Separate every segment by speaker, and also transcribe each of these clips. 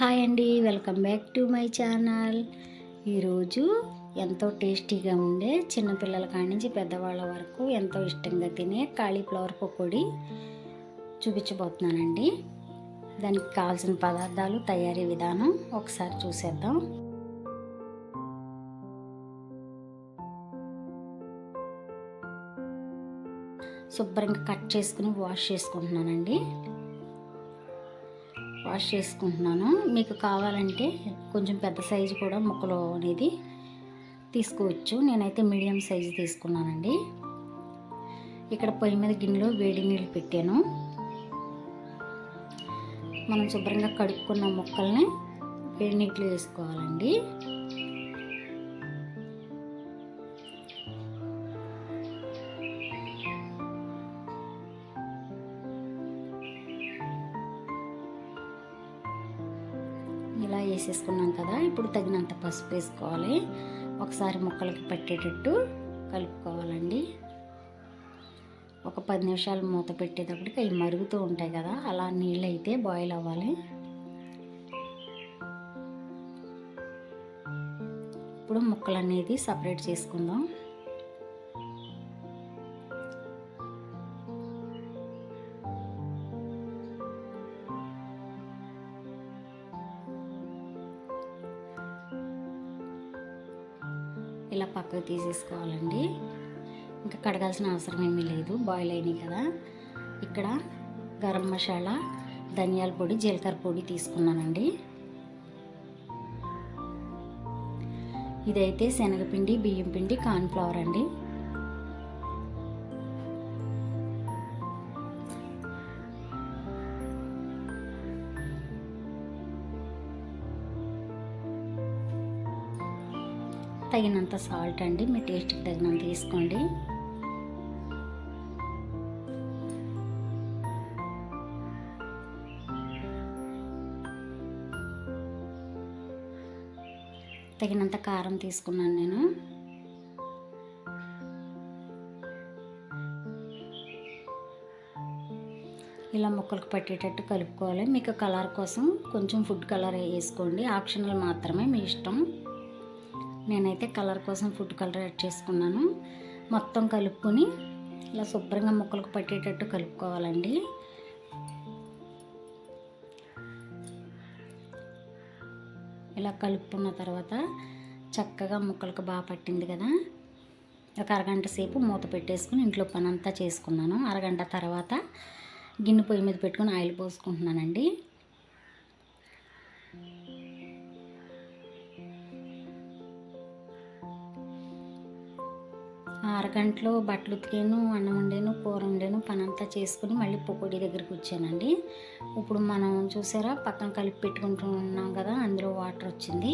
Speaker 1: Hi అండి, welcome back to my channel. ఈరోజు ఎంతో టేస్టీగా ఉండే చిన్నపిల్లల కాడి నుంచి పెద్దవాళ్ళ వరకు ఎంతో ఇష్టంగా తినే కాలీఫ్లవర్ పకోడీ చూపించబోతున్నానండి. దానికి కావాల్సిన పదార్థాలు, తయారీ విధానం ఒకసారి చూసేద్దాం. శుభ్రంగా కట్ చేసుకుని వాష్ చేసుకుంటున్నానండి. మీకు కావాలంటే కొంచెం పెద్ద సైజు కూడా ముక్కలు అనేది తీసుకోవచ్చు. నేనైతే మీడియం సైజు తీసుకున్నానండి. ఇక్కడ పొయ్యి మీద గిన్నెలో వేడి నీళ్ళు పెట్టాను. మనం శుభ్రంగా కడుక్కున్న ముక్కల్ని వేడి నీటిలో వేసుకోవాలండి. ఇలా వేసేసుకున్నాం కదా, ఇప్పుడు తగినంత పసుపు వేసుకోవాలి. ఒకసారి ముక్కలకి పట్టేటట్టు కలుపుకోవాలండి. ఒక 10 నిమిషాలు మూత పెట్టేటప్పటికి అవి మరుగుతూ ఉంటాయి కదా, అలా నీళ్ళు అయితే బాయిల్ అవ్వాలి. ఇప్పుడు ముక్కలు అనేది సపరేట్ చేసుకుందాం. ఇలా పక్కకు తీసేసుకోవాలండి. ఇంకా కడగాల్సిన అవసరం ఏమీ లేదు, బాయిల్ అయినాయి కదా. ఇక్కడ గరం మసాలా, ధనియాల పొడి, జీలకర్ర పొడి తీసుకున్నానండి. ఇదైతే శనగపిండి, బియ్యం పిండి, కార్న్ఫ్లవర్ అండి. తగినంత సాల్ట్ అండి, మీ టేస్ట్కి తగినంత తీసుకోండి. తగినంత కారం తీసుకున్నాను నేను. ఇలా ముక్కలకు పట్టేటట్టు కలుపుకోవాలి. మీకు కలర్ కోసం కొంచెం ఫుడ్ కలర్ వేసుకోండి, ఆప్షనల్ మాత్రమే, మీ ఇష్టం. నేనైతే కలర్ కోసం ఫుడ్ కలర్ యాడ్ చేసుకున్నాను. మొత్తం కలుపుకొని ఇలా శుభ్రంగా ముక్కలకు పట్టేటట్టు కలుపుకోవాలండి. ఇలా కలుపుకున్న తర్వాత చక్కగా ముక్కలకు బాగా పట్టింది కదా, ఒక అరగంట సేపు మూత పెట్టేసుకుని ఇంట్లో పని అంతా చేసుకున్నాను. అరగంట తర్వాత గిన్నె పొయ్యి మీద పెట్టుకుని ఆయిల్ పోసుకుంటున్నానండి. అరగంటలో బట్టలు ఉతికాను, అన్నం వండాను, కూర వండాను, పని అంతా చేసుకుని మళ్ళీ పకోడీ దగ్గరికి వచ్చానండి. ఇప్పుడు మనం చూసారా పక్కన కలిపి పెట్టుకుంటూ ఉన్నాం కదా, అందులో వాటర్ వచ్చింది.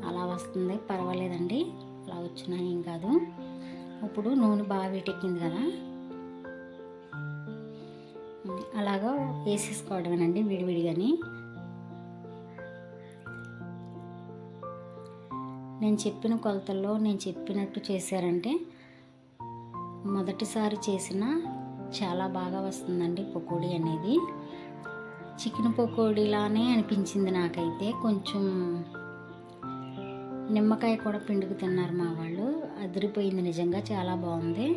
Speaker 1: అలా వస్తుంది, పర్వాలేదండి, అలా వచ్చినా ఏం కాదు. ఇప్పుడు నూనె బాగా వేటెక్కింది కదా, అలాగా వేసేసుకోవడమేనండి విడివిడిగాని. నేను చెప్పిన కొలతల్లో నేను చెప్పినట్టు చేశారంటే మొదటిసారి చేసిన చాలా బాగా వస్తుందండి పకోడీ అనేది. చికెన్ పకోడీలానే అనిపించింది నాకైతే. కొంచెం నిమ్మకాయ కూడా పిండుకు తిన్నారు మా వాళ్ళు, అదిరిపోయింది, నిజంగా చాలా బాగుంది.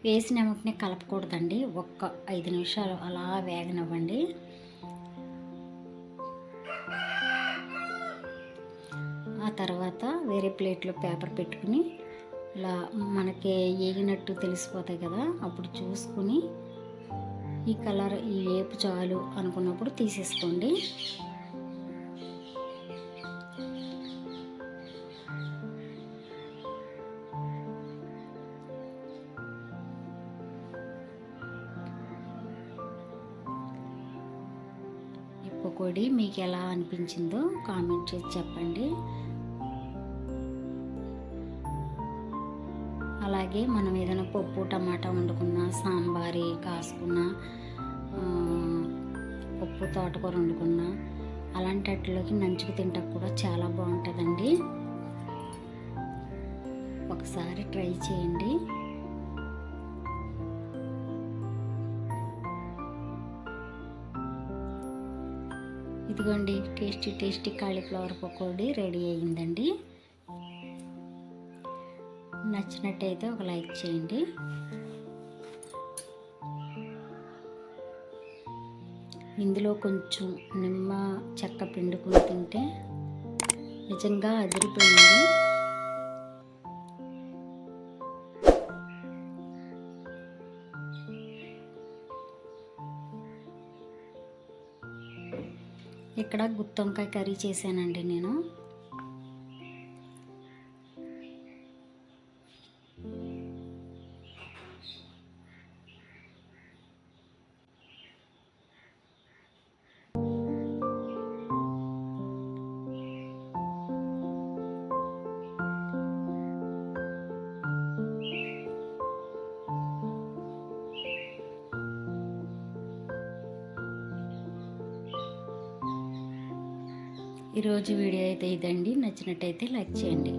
Speaker 1: వేసిన వెంటనే కలపకూడదండి, ఒక్క 5 నిమిషాలు అలా వేగనివ్వండి. ఆ తర్వాత వేరే ప్లేట్లో పేపర్ పెట్టుకుని ఇలా మనకి వేగినట్టు తెలిసిపోతాయి కదా, అప్పుడు చూసుకుని ఈ కలర్, ఈ వేపు చాలు అనుకున్నప్పుడు తీసేసుకోండి. పకోడీ మీకు ఎలా అనిపించిందో కామెంట్ చేసి చెప్పండి. అలాగే మనం ఏదైనా పప్పు టమాటా వండుకున్నా, సాంబారి కాసుకున్నా, పప్పు తోటకూర వండుకున్నా అలాంటి వాటిలోకి నంచుకు తింటా కూడా చాలా బాగుంటుందండి. ఒకసారి ట్రై చేయండి. ఇదిగోండి tasty tasty cauliflower pakodi ready అయ్యిందండి. నచ్చినట్టయితే ఒక లైక్ చేయండి. ఇందులో కొంచెం నిమ్మ చెక్క పిండుకుని తింటే నిజంగా అదిరిపోయింది. ఇక్కడ గుత్తొంకాయ కర్రీ చేశానండి నేను. ఈరోజు వీడియో అయితే ఇదండి. నచ్చినట్టయితే లైక్ చేయండి.